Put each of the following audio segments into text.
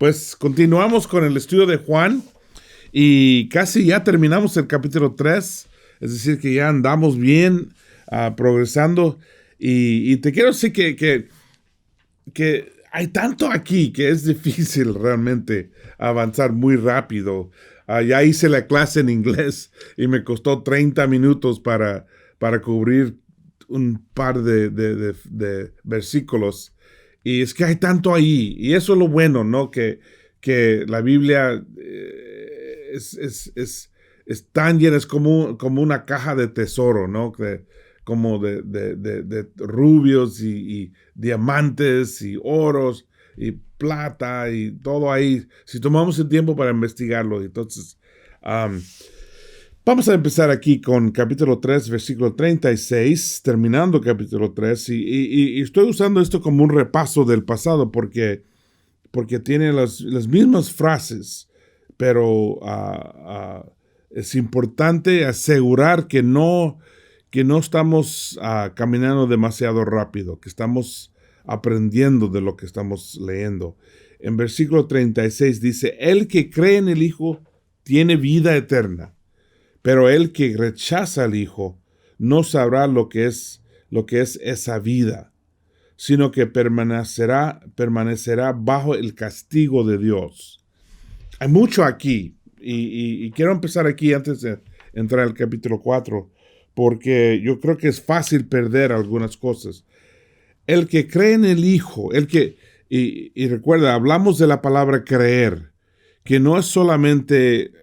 Pues continuamos con el estudio de Juan y casi ya terminamos el capítulo 3, es decir, que ya andamos bien progresando y te quiero decir que hay tanto aquí que es difícil realmente avanzar muy rápido. Ya hice la clase en inglés y me costó 30 minutos para cubrir un par de versículos. Y es que hay tanto ahí. Y eso es lo bueno, ¿no? Que la Biblia es tan llena, es como una caja de tesoro, ¿no? Como de rubios y diamantes y oros y plata y todo ahí. Si tomamos el tiempo para investigarlo, entonces vamos a empezar aquí con capítulo 3, versículo 36, terminando capítulo 3, y estoy usando esto como un repaso del pasado porque tiene las mismas frases, pero es importante asegurar que no estamos caminando demasiado rápido, que estamos aprendiendo de lo que estamos leyendo. En versículo 36 dice, el que cree en el Hijo tiene vida eterna, pero el que rechaza al Hijo no sabrá lo que es esa vida, sino que permanecerá bajo el castigo de Dios. Hay mucho aquí, y quiero empezar aquí antes de entrar al capítulo 4, porque yo creo que es fácil perder algunas cosas. El que cree en el Hijo, y recuerda, hablamos de la palabra creer, que no es solamente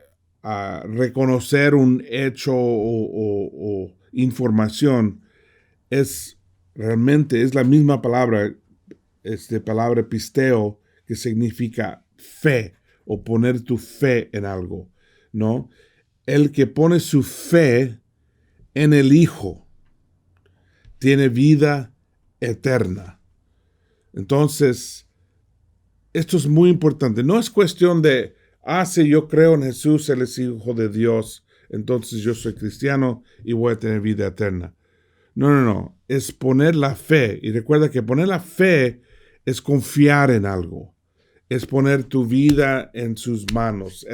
reconocer un hecho o información, realmente es la misma palabra, palabra pisteo, que significa fe o poner tu fe en algo, ¿no? El que pone su fe en el Hijo tiene vida eterna. Entonces, esto es muy importante. No es cuestión de, si yo creo en Jesús, Él es Hijo de Dios, entonces yo soy cristiano y voy a tener vida eterna. No. Es poner la fe. Y recuerda que poner la fe es confiar en algo. Es poner tu vida en sus manos.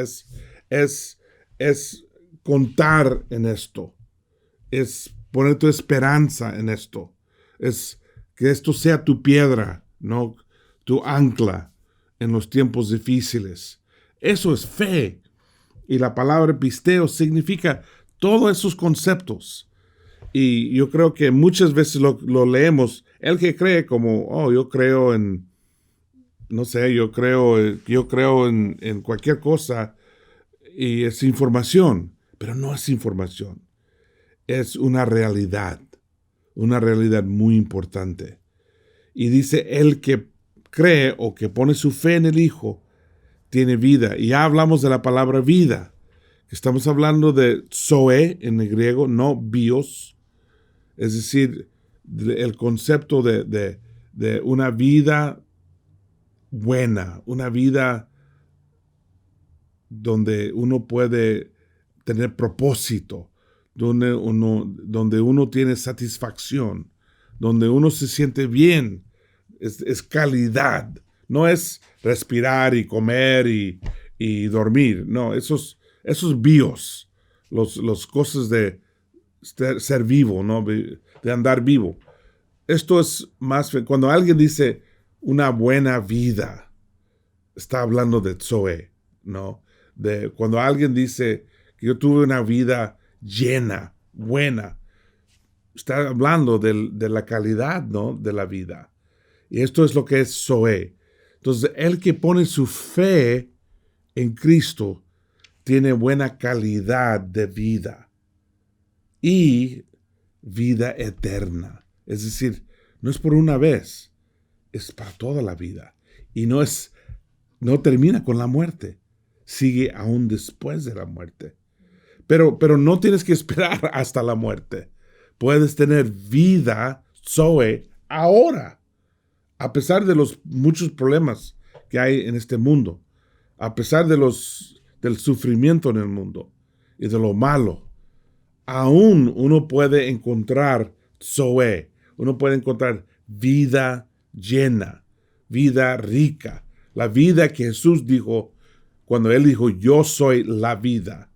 Es contar en esto. Es poner tu esperanza en esto. Es que esto sea tu piedra, ¿no? Tu ancla en los tiempos difíciles. Eso es fe. Y la palabra pisteo significa todos esos conceptos. Y yo creo que muchas veces lo leemos, el que cree como, yo creo en, no sé, yo creo en cualquier cosa, y es información, pero no es información, es una realidad muy importante. Y dice, el que cree o que pone su fe en el Hijo, tiene vida. Y ya hablamos de la palabra vida. Estamos hablando de zoe en el griego, no bios. Es decir, el concepto de una vida buena, una vida donde uno puede tener propósito, donde uno tiene satisfacción, donde uno se siente bien. Es calidad, no es respirar y comer y dormir. No, esos bios, los cosas de ser vivo, ¿no? De andar vivo. Esto es más, cuando alguien dice una buena vida, está hablando de zoe, ¿no? Cuando alguien dice que yo tuve una vida llena, buena, está hablando de la calidad, ¿no? De la vida. Y esto es lo que es zoe. Entonces, el que pone su fe en Cristo tiene buena calidad de vida y vida eterna. Es decir, no es por una vez, es para toda la vida. Y no termina con la muerte, sigue aún después de la muerte. Pero no tienes que esperar hasta la muerte. Puedes tener vida, zoe, ahora. A pesar de los muchos problemas que hay en este mundo, a pesar del sufrimiento en el mundo y de lo malo, aún uno puede encontrar zoe, uno puede encontrar vida llena, vida rica, La vida que Jesús dijo cuando Él dijo, yo soy la vida.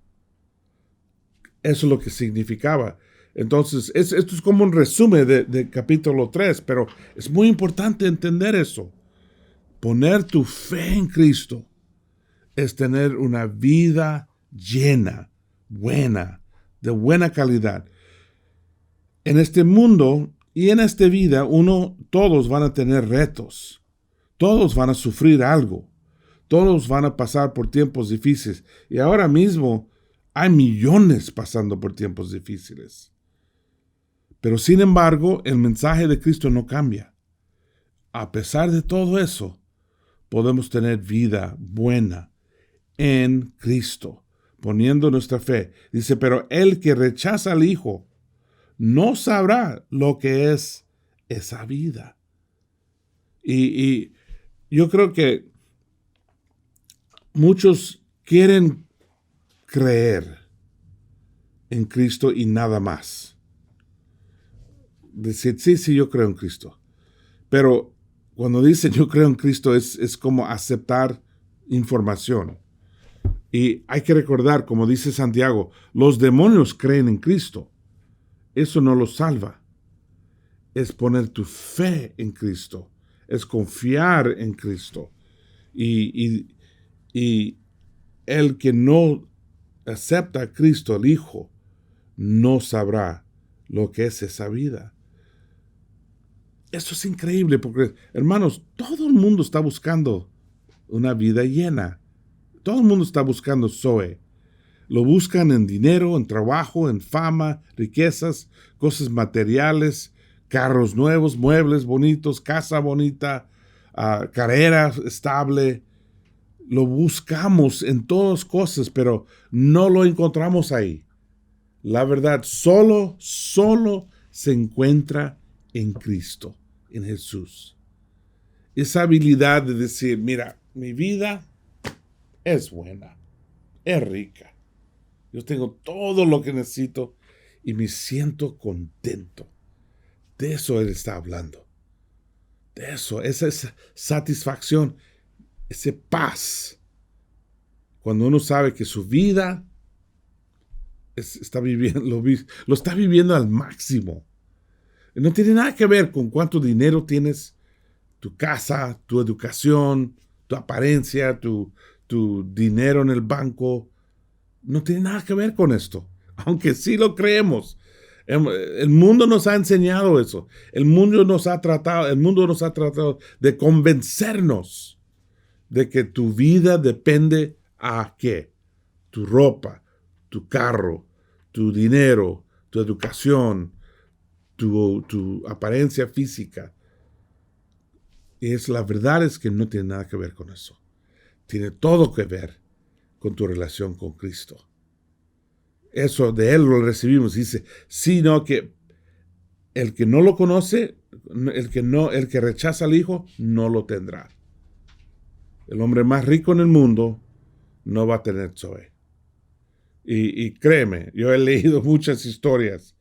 Eso es lo que significaba. Entonces, esto es como un resumen de capítulo 3, pero es muy importante entender eso. Poner tu fe en Cristo es tener una vida llena, buena, de buena calidad. En este mundo y en esta vida, todos van a tener retos. Todos van a sufrir algo. Todos van a pasar por tiempos difíciles. Y ahora mismo hay millones pasando por tiempos difíciles. Pero sin embargo, el mensaje de Cristo no cambia. A pesar de todo eso, podemos tener vida buena en Cristo, poniendo nuestra fe. Dice, pero el que rechaza al Hijo no sabrá lo que es esa vida. Y yo creo que muchos quieren creer en Cristo y nada más. Decir, sí, yo creo en Cristo. Pero cuando dicen yo creo en Cristo es como aceptar información. Y hay que recordar, como dice Santiago, los demonios creen en Cristo. Eso no los salva. Es poner tu fe en Cristo. Es confiar en Cristo. Y el que no acepta a Cristo, el Hijo, no sabrá lo que es esa vida. Eso es increíble porque, hermanos, todo el mundo está buscando una vida llena. Todo el mundo está buscando Zoe. Lo buscan en dinero, en trabajo, en fama, riquezas, cosas materiales, carros nuevos, muebles bonitos, casa bonita, carrera estable. Lo buscamos en todas cosas, pero no lo encontramos ahí. La verdad, solo se encuentra en Cristo, en Jesús. Esa habilidad de decir, mira, mi vida es buena, es rica. Yo tengo todo lo que necesito y me siento contento. De eso Él está hablando. De eso, esa satisfacción, esa paz. Cuando uno sabe que su vida lo está viviendo al máximo. No tiene nada que ver con cuánto dinero tienes, tu casa, tu educación, tu apariencia, tu dinero en el banco. No tiene nada que ver con esto, aunque sí lo creemos. El mundo nos ha enseñado eso. El mundo nos ha tratado de convencernos de que tu vida depende a qué. Tu ropa, tu carro, tu dinero, tu educación, tu apariencia física. Y la verdad es que no tiene nada que ver con eso. Tiene todo que ver con tu relación con Cristo. Eso de Él lo recibimos. Dice, sino que el que no lo conoce, el que rechaza al Hijo, no lo tendrá. El hombre más rico en el mundo no va a tener Zoe. Y créeme, yo he leído muchas historias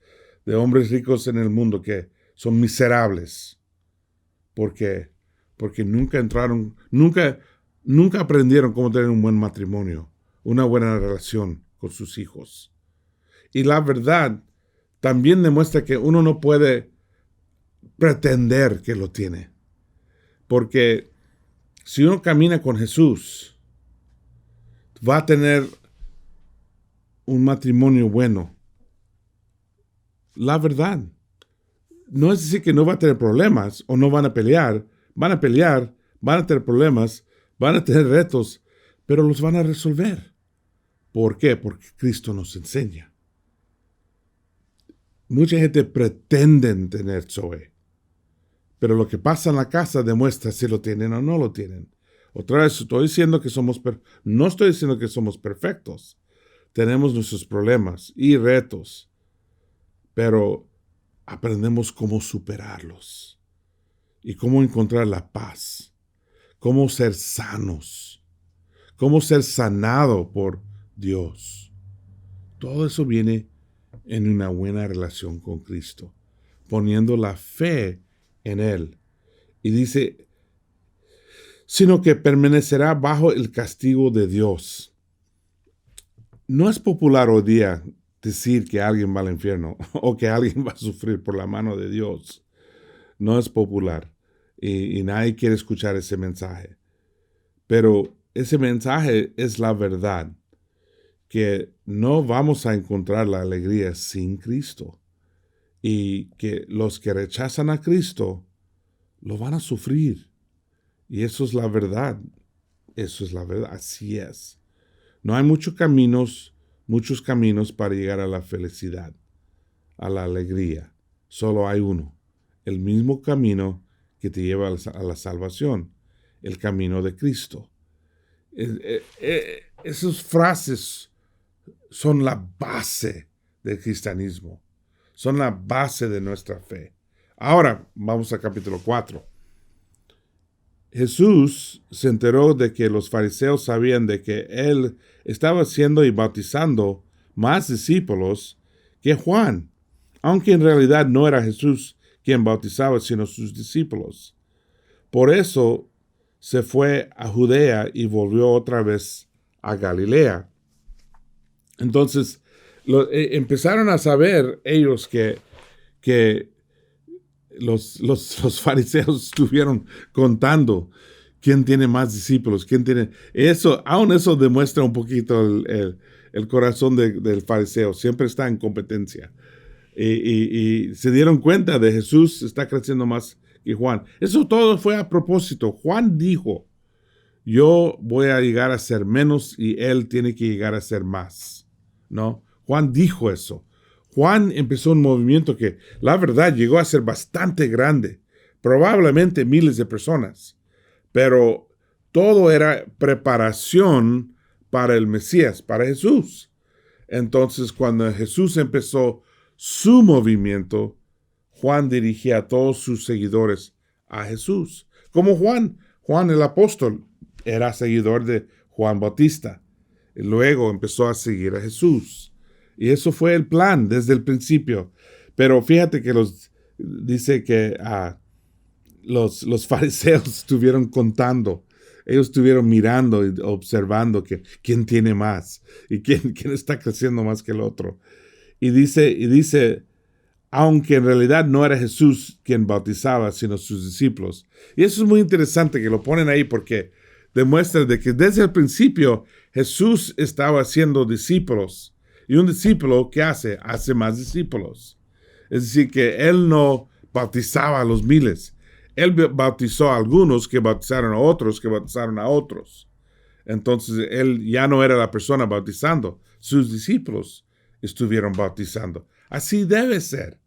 de hombres ricos en el mundo que son miserables. Porque nunca aprendieron cómo tener un buen matrimonio, una buena relación con sus hijos. Y la verdad también demuestra que uno no puede pretender que lo tiene. Porque si uno camina con Jesús, va a tener un matrimonio bueno. La verdad. No es decir que no va a tener problemas o no van a pelear. Van a pelear, van a tener problemas, van a tener retos, pero los van a resolver. ¿Por qué? Porque Cristo nos enseña. Mucha gente pretende tener Zoe, pero lo que pasa en la casa demuestra si lo tienen o no lo tienen. Otra vez, no estoy diciendo que somos perfectos. Tenemos nuestros problemas y retos, pero aprendemos cómo superarlos y cómo encontrar la paz, cómo ser sanos, cómo ser sanado por Dios. Todo eso viene en una buena relación con Cristo, poniendo la fe en Él. Y dice, sino que permanecerá bajo el castigo de Dios. No es popular hoy día decir que alguien va al infierno o que alguien va a sufrir por la mano de Dios. No es popular y nadie quiere escuchar ese mensaje. Pero ese mensaje es la verdad, que no vamos a encontrar la alegría sin Cristo y que los que rechazan a Cristo lo van a sufrir. Y eso es la verdad. Eso es la verdad. Así es. No hay muchos caminos para llegar a la felicidad, a la alegría. Solo hay uno. El mismo camino que te lleva a la salvación. El camino de Cristo. Esas frases son la base del cristianismo. Son la base de nuestra fe. Ahora vamos al capítulo 4. Jesús se enteró de que los fariseos sabían de que él estaba haciendo y bautizando más discípulos que Juan, aunque en realidad no era Jesús quien bautizaba, sino sus discípulos. Por eso se fue a Judea y volvió otra vez a Galilea. Entonces empezaron a saber ellos que los fariseos estuvieron contando quién tiene más discípulos, quién tiene... Aún eso demuestra un poquito el corazón del fariseo. Siempre está en competencia. Y se dieron cuenta de Jesús está creciendo más que Juan. Eso todo fue a propósito. Juan dijo, yo voy a llegar a ser menos y él tiene que llegar a ser más. ¿No? Juan dijo eso. Juan empezó un movimiento que, la verdad, llegó a ser bastante grande, probablemente miles de personas, pero todo era preparación para el Mesías, para Jesús. Entonces, cuando Jesús empezó su movimiento, Juan dirigía a todos sus seguidores a Jesús. Como Juan el apóstol era seguidor de Juan Bautista. Y luego empezó a seguir a Jesús. Y eso fue el plan desde el principio. Pero fíjate que dice que los fariseos estuvieron contando. Ellos estuvieron mirando y observando que quién tiene más y quién está creciendo más que el otro. Y dice, aunque en realidad no era Jesús quien bautizaba, sino sus discípulos. Y eso es muy interesante que lo ponen ahí porque demuestra de que desde el principio Jesús estaba haciendo discípulos. Y un discípulo, ¿qué hace? Hace más discípulos. Es decir, que él no bautizaba a los miles. Él bautizó a algunos que bautizaron a otros, que bautizaron a otros. Entonces, él ya no era la persona bautizando. Sus discípulos estuvieron bautizando. Así debe ser.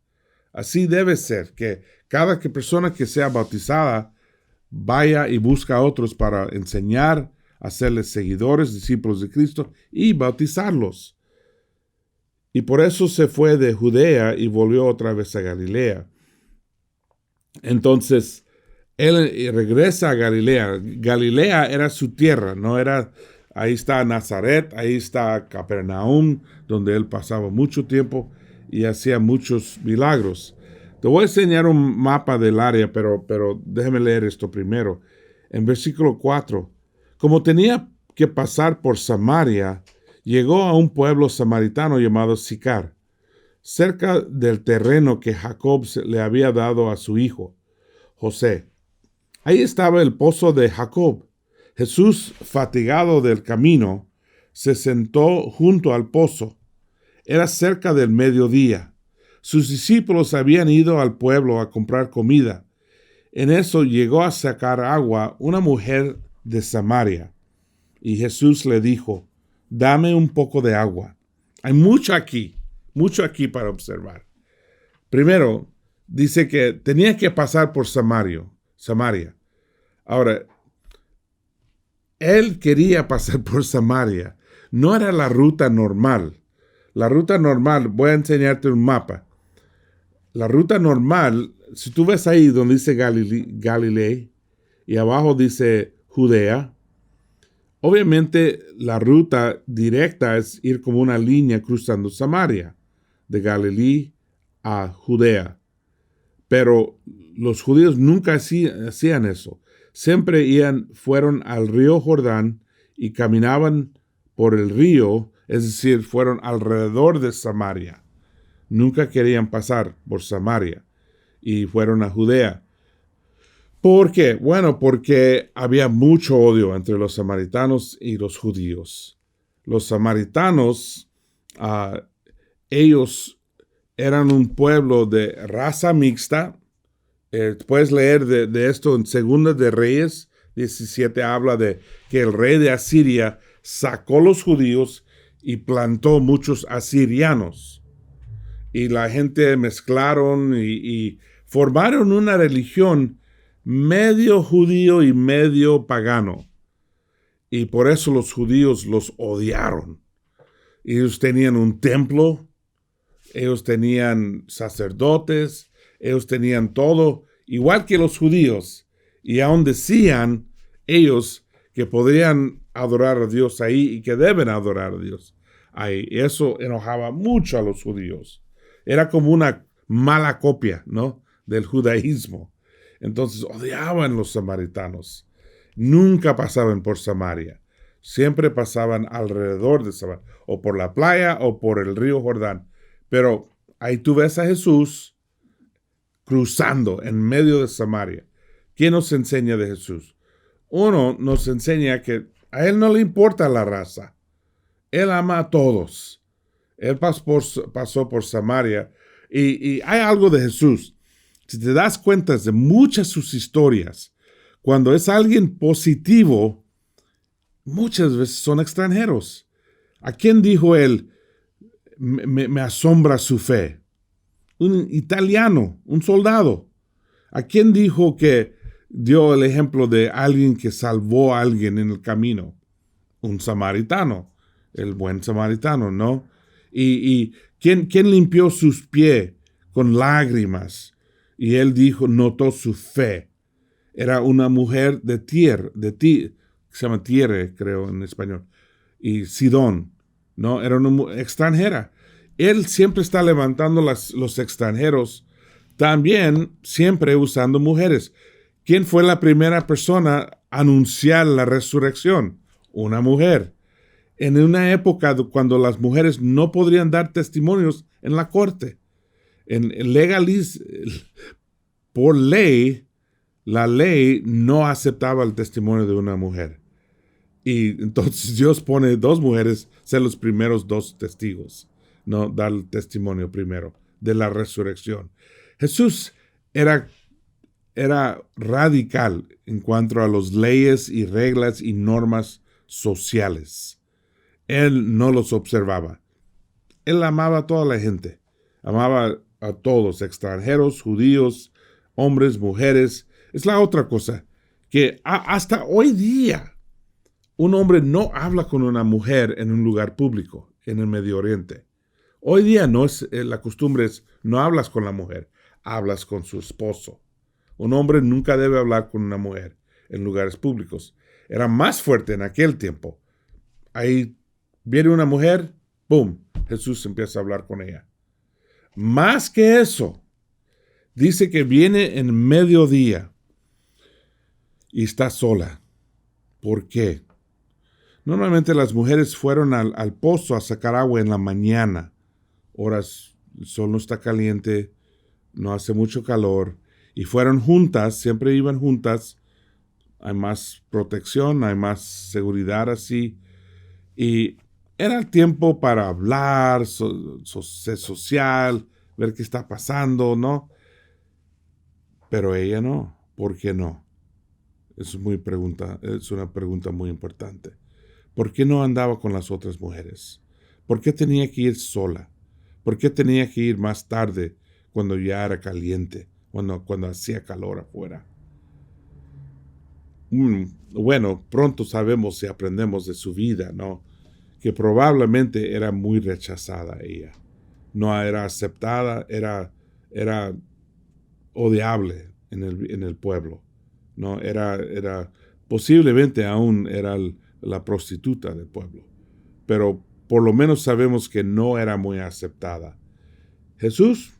Así debe ser. Que cada persona que sea bautizada vaya y busca a otros para enseñar, hacerles seguidores, discípulos de Cristo y bautizarlos. Y por eso se fue de Judea y volvió otra vez a Galilea. Entonces, él regresa a Galilea. Galilea era su tierra, no era... Ahí está Nazaret, ahí está Capernaum, donde él pasaba mucho tiempo y hacía muchos milagros. Te voy a enseñar un mapa del área, pero déjame leer esto primero. En versículo 4, como tenía que pasar por Samaria, llegó a un pueblo samaritano llamado Sicar, cerca del terreno que Jacob le había dado a su hijo, José. Ahí estaba el pozo de Jacob. Jesús, fatigado del camino, se sentó junto al pozo. Era cerca del mediodía. Sus discípulos habían ido al pueblo a comprar comida. En eso llegó a sacar agua una mujer de Samaria. Y Jesús le dijo, dame un poco de agua. Hay mucho aquí para observar. Primero, dice que tenía que pasar por Samaria. Ahora, él quería pasar por Samaria. No era la ruta normal. La ruta normal, voy a enseñarte un mapa. La ruta normal, si tú ves ahí donde dice Galilea y abajo dice Judea, obviamente la ruta directa es ir como una línea cruzando Samaria, de Galilea a Judea. Pero los judíos nunca hacían eso. siempre fueron al río Jordán y caminaban por el río, es decir, fueron alrededor de Samaria. Nunca querían pasar por Samaria y fueron a Judea. ¿Por qué? Bueno, porque había mucho odio entre los samaritanos y los judíos. Los samaritanos, ellos eran un pueblo de raza mixta. Puedes leer de esto en Segunda de Reyes 17, habla de que el rey de Asiria sacó los judíos y plantó muchos asirianos. Y la gente mezclaron y formaron una religión medio judío y medio pagano. Y por eso los judíos los odiaron. Ellos tenían un templo, ellos tenían sacerdotes, ellos tenían todo, igual que los judíos. Y aún decían ellos que podrían adorar a Dios ahí y que deben adorar a Dios ahí. Y eso enojaba mucho a los judíos. Era como una mala copia, ¿no?, del judaísmo. Entonces odiaban los samaritanos. Nunca pasaban por Samaria. Siempre pasaban alrededor de Samaria, o por la playa o por el río Jordán. Pero ahí tú ves a Jesús cruzando en medio de Samaria. ¿Qué nos enseña de Jesús? Uno, nos enseña que a Él no le importa la raza. Él ama a todos. Él pasó por Samaria. Y hay algo de Jesús. Si te das cuenta de muchas de sus historias, cuando es alguien positivo, muchas veces son extranjeros. ¿A quién dijo él? Me asombra su fe. Un italiano, un soldado. ¿A quién dijo que dio el ejemplo de alguien que salvó a alguien en el camino? Un samaritano, el buen samaritano, ¿no? Y ¿quién limpió sus pies con lágrimas? Y él notó su fe. Era una mujer se llama Tierre, creo en español, y Sidón, ¿no? Era una extranjera. Él siempre está levantando los extranjeros, también siempre usando mujeres. ¿Quién fue la primera persona a anunciar la resurrección? Una mujer. En una época cuando las mujeres no podrían dar testimonios en la corte. Por ley, la ley no aceptaba el testimonio de una mujer. Y entonces Dios pone 2 mujeres ser los primeros 2 testigos, no dar el testimonio primero de la resurrección. Jesús era radical en cuanto a las leyes y reglas y normas sociales. Él no los observaba. Él amaba a toda la gente. Amaba a todos, extranjeros, judíos, hombres, mujeres. Es la otra cosa, que hasta hoy día un hombre no habla con una mujer en un lugar público, en el Medio Oriente. Hoy día la costumbre es, no hablas con la mujer, hablas con su esposo. Un hombre nunca debe hablar con una mujer en lugares públicos. Era más fuerte en aquel tiempo. Ahí viene una mujer, ¡pum!, Jesús empieza a hablar con ella. Más que eso, dice que viene en mediodía y está sola. ¿Por qué? Normalmente las mujeres fueron al pozo a sacar agua en la mañana. Horas, el sol no está caliente, no hace mucho calor. Y fueron juntas, siempre iban juntas. Hay más protección, hay más seguridad así. Y era el tiempo para hablar, ser social, ver qué está pasando, ¿no? Pero ella no. ¿Por qué no? Es una pregunta muy importante. ¿Por qué no andaba con las otras mujeres? ¿Por qué tenía que ir sola? ¿Por qué tenía que ir más tarde cuando ya era caliente, cuando hacía calor afuera? Bueno, pronto sabemos y aprendemos de su vida, ¿no? Que probablemente era muy rechazada ella. No era aceptada, era odiable en el pueblo, ¿no? Posiblemente aún era la prostituta del pueblo, pero por lo menos sabemos que no era muy aceptada. Jesús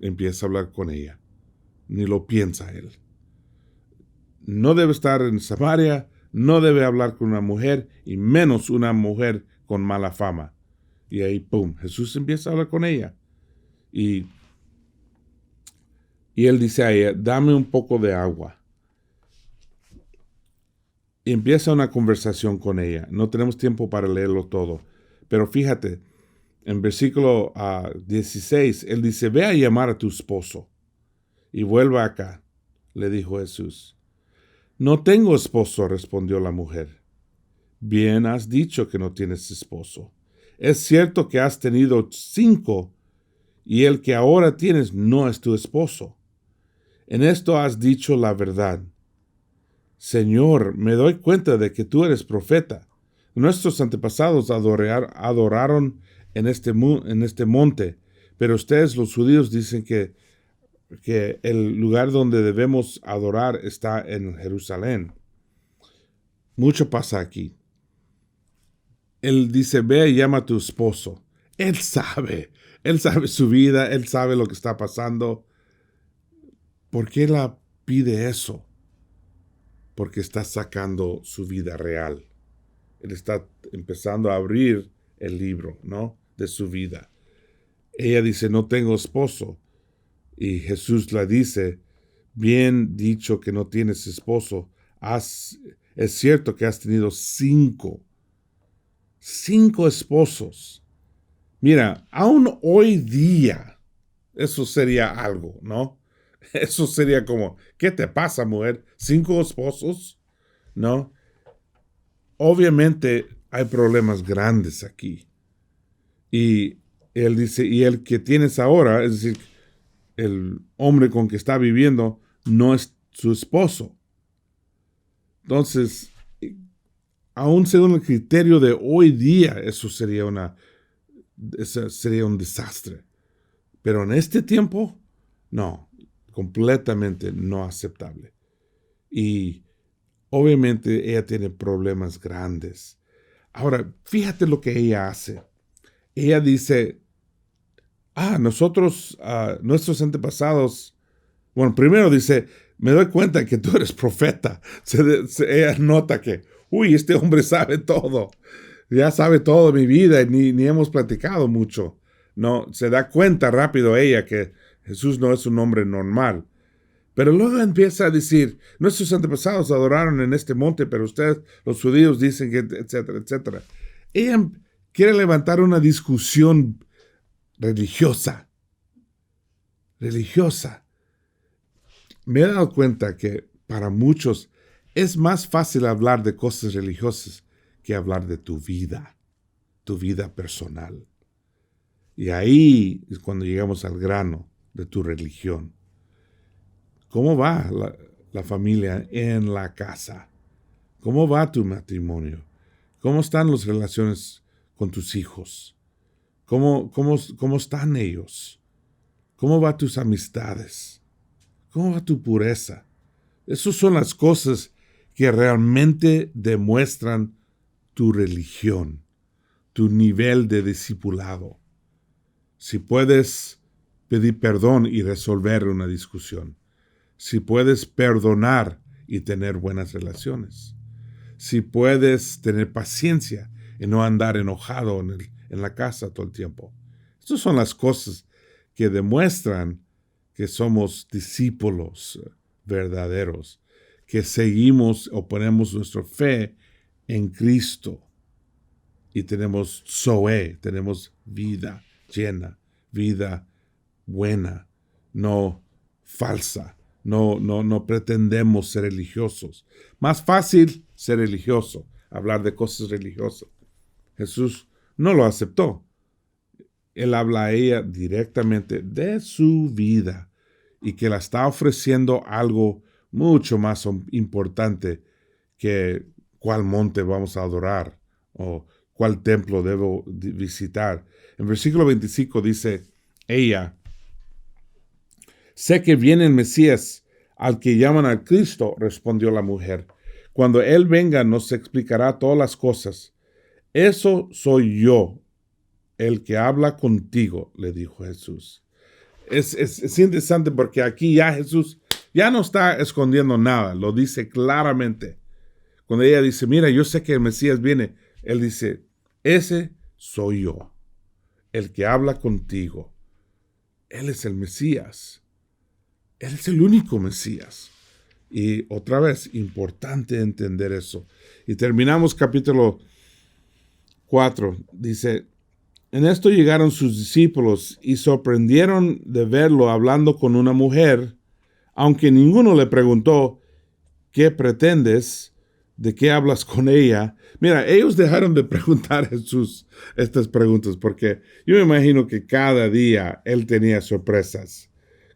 empieza a hablar con ella, ni lo piensa él. no debe estar en Samaria, no debe hablar con una mujer, y menos una mujer con mala fama. Y ahí, pum, Jesús empieza a hablar con ella. Y él dice a ella, dame un poco de agua. Y empieza una conversación con ella. No tenemos tiempo para leerlo todo. Pero fíjate, en versículo 16, él dice, ve a llamar a tu esposo y vuelva acá, le dijo Jesús. No tengo esposo, respondió la mujer. Bien has dicho que no tienes esposo. Es cierto que has tenido 5 y el que ahora tienes no es tu esposo. En esto has dicho la verdad. Señor, me doy cuenta de que tú eres profeta. Nuestros antepasados adoraron en este monte, pero ustedes los judíos dicen que el lugar donde debemos adorar está en Jerusalén. Mucho pasa aquí. Él dice, ve y llama a tu esposo. Él sabe su vida, él sabe lo que está pasando. ¿Por qué la pide eso? Porque está sacando su vida real. Él está empezando a abrir el libro, ¿no? De su vida. Ella dice, no tengo esposo. Y Jesús le dice, bien dicho que no tienes esposo. Es cierto que has tenido 5 esposos. Mira, aún hoy día, eso sería algo, ¿no? Eso sería como, ¿qué te pasa, mujer? 5 esposos, ¿no? Obviamente hay problemas grandes aquí. Y él dice, y el que tienes ahora, es decir, el hombre con que está viviendo, no es su esposo. Entonces, aún según el criterio de hoy día, eso sería un desastre. Pero en este tiempo, no, completamente no aceptable. Y obviamente ella tiene problemas grandes. Ahora, fíjate lo que ella hace. Ella dice, nuestros antepasados, bueno, primero dice, me doy cuenta que tú eres profeta. Ella nota que, este hombre sabe todo. Ya sabe todo de mi vida y ni hemos platicado mucho. No, se da cuenta rápido ella que Jesús no es un hombre normal. Pero luego empieza a decir, nuestros antepasados adoraron en este monte, pero ustedes, los judíos, dicen que, etcétera, etcétera. Ella quiere levantar una discusión religiosa. Me he dado cuenta que para muchos es más fácil hablar de cosas religiosas que hablar de tu vida personal. Y ahí es cuando llegamos al grano de tu religión. ¿Cómo va la familia en la casa? ¿Cómo va tu matrimonio? ¿Cómo están las relaciones con tus hijos? ¿Cómo están ellos? ¿Cómo van tus amistades? ¿Cómo va tu pureza? Esas son las cosas que realmente demuestran tu religión, tu nivel de discipulado. Si puedes pedir perdón y resolver una discusión. Si puedes perdonar y tener buenas relaciones. Si puedes tener paciencia y no andar enojado en la casa todo el tiempo. Estas son las cosas que demuestran que somos discípulos verdaderos, que seguimos o ponemos nuestra fe en Cristo y tenemos Zoe, tenemos vida llena, vida buena, no falsa. No pretendemos ser religiosos. Más fácil ser religioso, hablar de cosas religiosas. Jesús no lo aceptó. Él habla a ella directamente de su vida y que la está ofreciendo algo mucho más importante que cuál monte vamos a adorar o cuál templo debo visitar. En versículo 25 dice ella, sé que viene el Mesías, al que llaman al Cristo, respondió la mujer. Cuando Él venga nos explicará todas las cosas. Eso soy yo, el que habla contigo, le dijo Jesús. Es interesante porque aquí ya Jesús Ya no está escondiendo nada, lo dice claramente. Cuando ella dice, mira, yo sé que el Mesías viene, él dice, ese soy yo, el que habla contigo. Él es el Mesías. Él es el único Mesías. Y otra vez, importante entender eso. Y terminamos capítulo 4. Dice, en esto llegaron sus discípulos y sorprendieron de verlo hablando con una mujer, aunque ninguno le preguntó, ¿qué pretendes? ¿De qué hablas con ella? Mira, ellos dejaron de preguntar a Jesús estas preguntas porque yo me imagino que cada día él tenía sorpresas.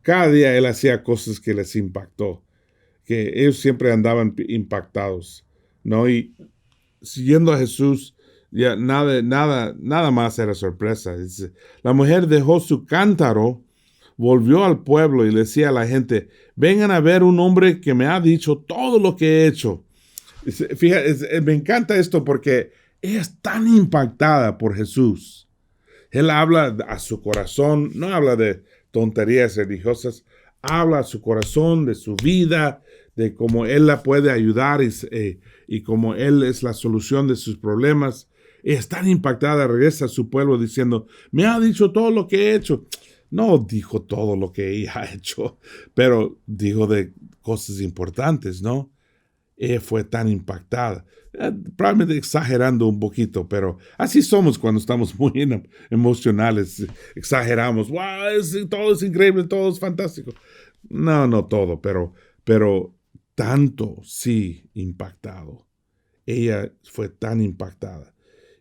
Cada día él hacía cosas que les impactó, que ellos siempre andaban impactados, ¿no? Y siguiendo a Jesús, ya nada más era sorpresa. Dice, la mujer dejó su cántaro, volvió al pueblo y le decía a la gente, vengan a ver un hombre que me ha dicho todo lo que he hecho. Fíjate, me encanta esto porque ella es tan impactada por Jesús. Él habla a su corazón, no habla de tonterías religiosas, habla a su corazón, de su vida, de cómo Él la puede ayudar y cómo Él es la solución de sus problemas. Es tan impactada, regresa a su pueblo diciendo, me ha dicho todo lo que he hecho. No dijo todo lo que ella ha hecho, pero dijo de cosas importantes, ¿no? Ella fue tan impactada. Probablemente exagerando un poquito, pero así somos cuando estamos muy emocionales. Exageramos. ¡Wow! Todo es increíble, todo es fantástico. No todo, pero tanto sí impactado. Ella fue tan impactada.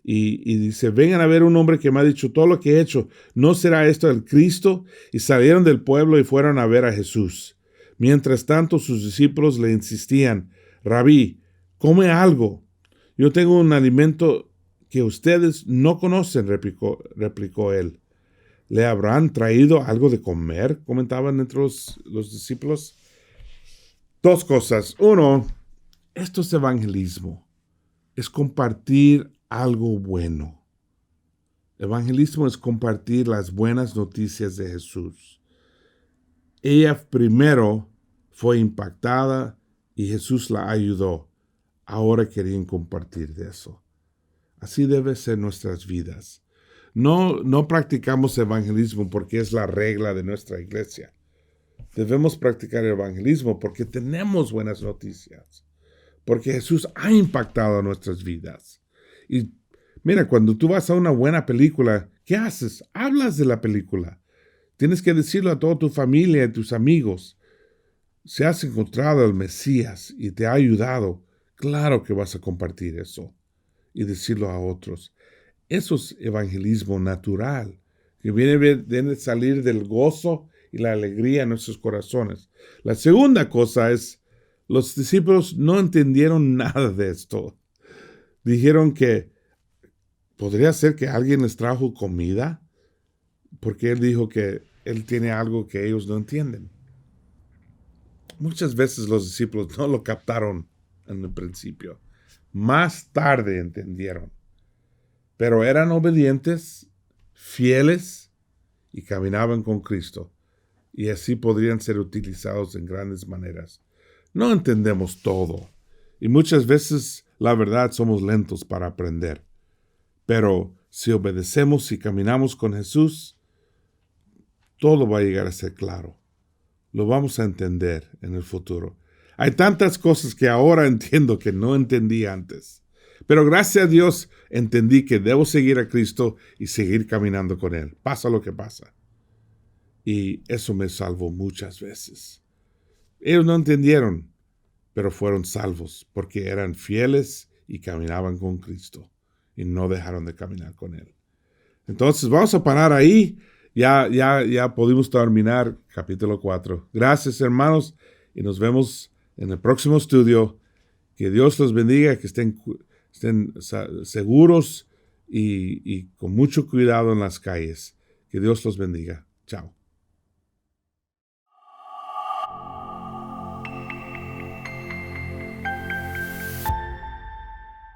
Y dice, vengan a ver un hombre que me ha dicho todo lo que he hecho. ¿No será esto el Cristo? Y salieron del pueblo y fueron a ver a Jesús. Mientras tanto, sus discípulos le insistían, Rabí, come algo. Yo tengo un alimento que ustedes no conocen, replicó él. ¿Le habrán traído algo de comer? Comentaban entre los discípulos. Dos cosas. Uno, esto es evangelismo. Es compartir algo bueno. Evangelismo es compartir las buenas noticias de Jesús. Ella primero fue impactada y Jesús la ayudó. Ahora querían compartir de eso. Así debe ser nuestras vidas. No practicamos evangelismo porque es la regla de nuestra iglesia. Debemos practicar el evangelismo porque tenemos buenas noticias. Porque Jesús ha impactado nuestras vidas. Y mira, cuando tú vas a una buena película, ¿qué haces? Hablas de la película. Tienes que decirlo a toda tu familia y tus amigos. Si has encontrado al Mesías y te ha ayudado, claro que vas a compartir eso y decirlo a otros. Eso es evangelismo natural, que viene de salir del gozo y la alegría en nuestros corazones. La segunda cosa es, los discípulos no entendieron nada de esto. Dijeron que podría ser que alguien les trajo comida, porque él dijo que él tiene algo que ellos no entienden. Muchas veces los discípulos no lo captaron en el principio. Más tarde entendieron. Pero eran obedientes, fieles y caminaban con Cristo. Y así podrían ser utilizados en grandes maneras. No entendemos todo. Y muchas veces, la verdad, somos lentos para aprender. Pero si obedecemos y caminamos con Jesús, todo va a llegar a ser claro. Lo vamos a entender en el futuro. Hay tantas cosas que ahora entiendo que no entendí antes. Pero gracias a Dios entendí que debo seguir a Cristo y seguir caminando con Él. Pasa lo que pasa. Y eso me salvó muchas veces. Ellos no entendieron, pero fueron salvos porque eran fieles y caminaban con Cristo. Y no dejaron de caminar con Él. Entonces vamos a parar ahí. Ya pudimos terminar capítulo 4. Gracias, hermanos, y nos vemos en el próximo estudio. Que Dios los bendiga, que estén seguros y con mucho cuidado en las calles. Que Dios los bendiga. Chao.